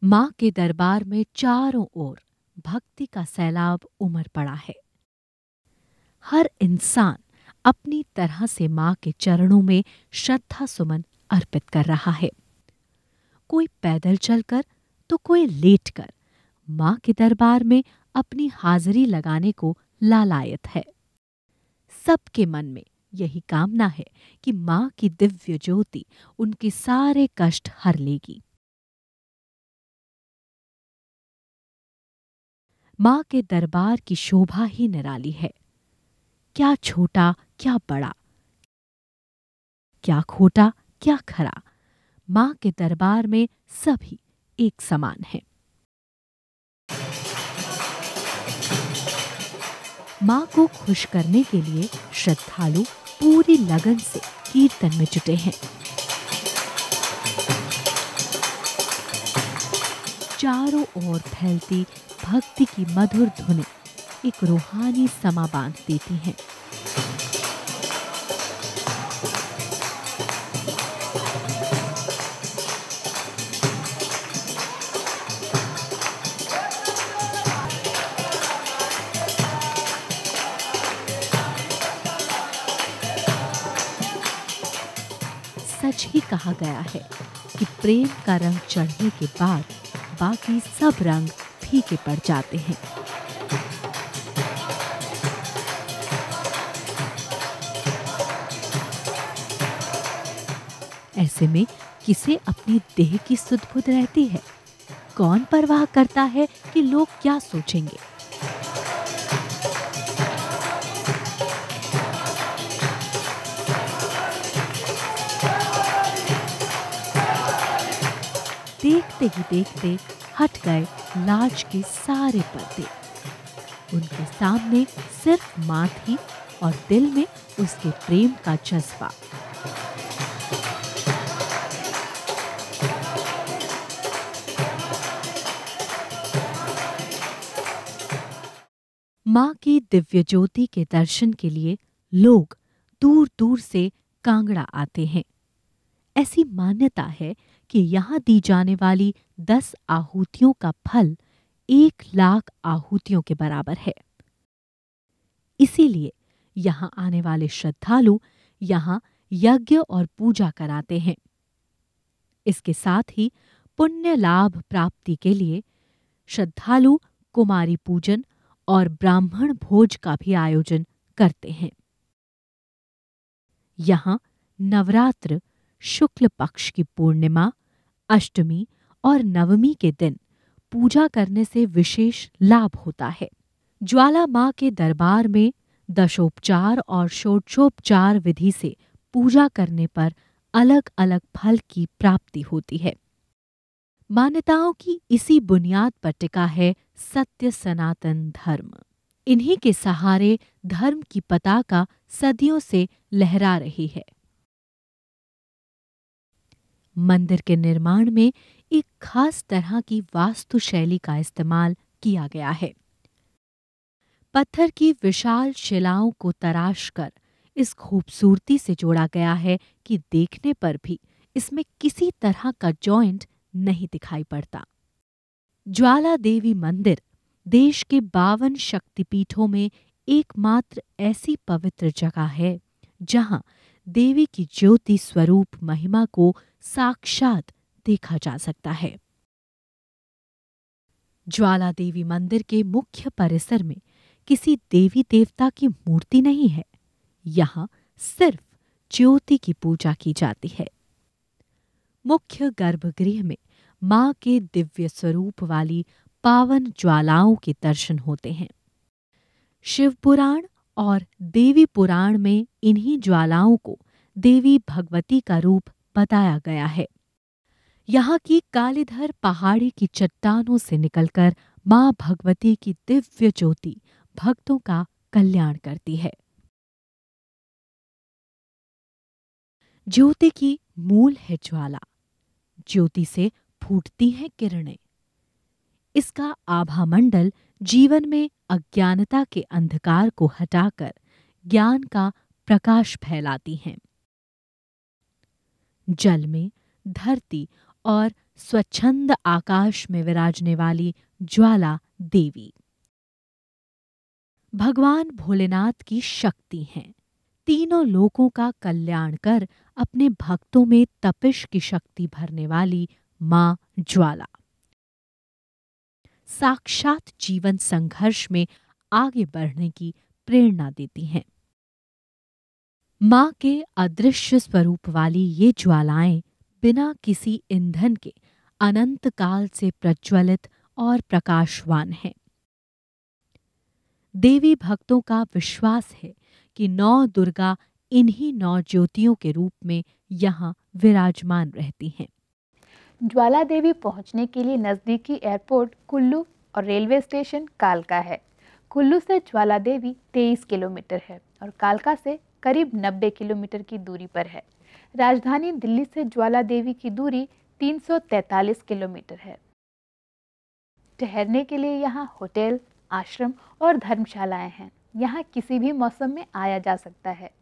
मां के दरबार में चारों ओर भक्ति का सैलाब उमड़ पड़ा है। हर इंसान अपनी तरह से मां के चरणों में श्रद्धा सुमन अर्पित कर रहा है। कोई पैदल चलकर तो कोई लेटकर मां के दरबार में अपनी हाजिरी लगाने को लालायत है। सबके मन में यही कामना है कि मां की दिव्य ज्योति उनके सारे कष्ट हर लेगी। मां के दरबार की शोभा ही निराली है। क्या छोटा क्या बड़ा, क्या खोटा क्या खरा, मां के दरबार में सभी एक समान हैं। मां को खुश करने के लिए श्रद्धालु पूरी लगन से कीर्तन में जुटे हैं। चारों ओर फैलती भक्ति की मधुर धुनें एक रूहानी समा बांध देती हैं। सच ही कहा गया है कि प्रेम का रंग चढ़ने के बाद बाकी सब रंग फीके पड़ जाते हैं। ऐसे में किसे अपनी देह की सुध-बुध रहती है? कौन परवाह करता है कि लोग क्या सोचेंगे? देखते ही देखते हट गए लाज के सारे पर्दे। उनके सामने सिर्फ मां थी और दिल में उसके प्रेम का जज्बा। मां की दिव्य ज्योति के दर्शन के लिए लोग दूर दूर से कांगड़ा आते हैं। ऐसी मान्यता है कि यहाँ दी जाने वाली 10 आहुतियों का फल 1,00,000 आहुतियों के बराबर है। इसीलिए यहाँ आने वाले श्रद्धालु यहाँ यज्ञ और पूजा कराते हैं। इसके साथ ही पुण्य लाभ प्राप्ति के लिए श्रद्धालु कुमारी पूजन और ब्राह्मण भोज का भी आयोजन करते हैं। यहाँ नवरात्र, शुक्ल पक्ष की पूर्णिमा, अष्टमी और नवमी के दिन पूजा करने से विशेष लाभ होता है। ज्वाला मां के दरबार में दशोपचार और षोडशोपचार विधि से पूजा करने पर अलग अलग फल की प्राप्ति होती है। मान्यताओं की इसी बुनियाद पर टिका है सत्य सनातन धर्म। इन्हीं के सहारे धर्म की पताका सदियों से लहरा रही है। मंदिर के निर्माण में एक खास तरह की वास्तुशैली का इस्तेमाल किया गया है। पत्थर की विशाल शिलाओं को तराशकर इस खूबसूरती से जोड़ा गया है कि देखने पर भी इसमें किसी तरह का जॉइंट नहीं दिखाई पड़ता। ज्वाला देवी मंदिर देश के 52 शक्तिपीठों में एकमात्र ऐसी पवित्र जगह है जहां देवी की ज्योति स्वरूप महिमा को साक्षात देखा जा सकता है। ज्वाला देवी मंदिर के मुख्य परिसर में किसी देवी देवता की मूर्ति नहीं है। यहाँ सिर्फ ज्योति की पूजा की जाती है। मुख्य गर्भगृह में मां के दिव्य स्वरूप वाली पावन ज्वालाओं के दर्शन होते हैं। शिव पुराण और देवी पुराण में इन्हीं ज्वालाओं को देवी भगवती का रूप बताया गया है। यहाँ की कालीधर पहाड़ी की चट्टानों से निकलकर मां भगवती की दिव्य ज्योति भक्तों का कल्याण करती है। ज्योति की मूल है ज्वाला। ज्योति से फूटती हैं किरणें। इसका आभामंडल जीवन में अज्ञानता के अंधकार को हटाकर ज्ञान का प्रकाश फैलाती हैं। जल में, धरती और स्वच्छंद आकाश में विराजने वाली ज्वाला देवी भगवान भोलेनाथ की शक्ति हैं। तीनों लोकों का कल्याण कर अपने भक्तों में तपिश की शक्ति भरने वाली मां ज्वाला साक्षात जीवन संघर्ष में आगे बढ़ने की प्रेरणा देती हैं। मां के अदृश्य स्वरूप वाली ये ज्वालाएं बिना किसी ईंधन के अनंत काल से प्रज्वलित और प्रकाशवान हैं। देवी भक्तों का विश्वास है कि नौ दुर्गा इन्हीं नौ ज्योतियों के रूप में यहाँ विराजमान रहती हैं। ज्वाला देवी पहुंचने के लिए नज़दीकी एयरपोर्ट कुल्लू और रेलवे स्टेशन कालका है। कुल्लू से ज्वाला देवी 23 किलोमीटर है और कालका से करीब 90 किलोमीटर की दूरी पर है। राजधानी दिल्ली से ज्वाला देवी की दूरी 343 किलोमीटर है। ठहरने के लिए यहाँ होटल, आश्रम और धर्मशालाएं हैं। यहाँ किसी भी मौसम में आया जा सकता है।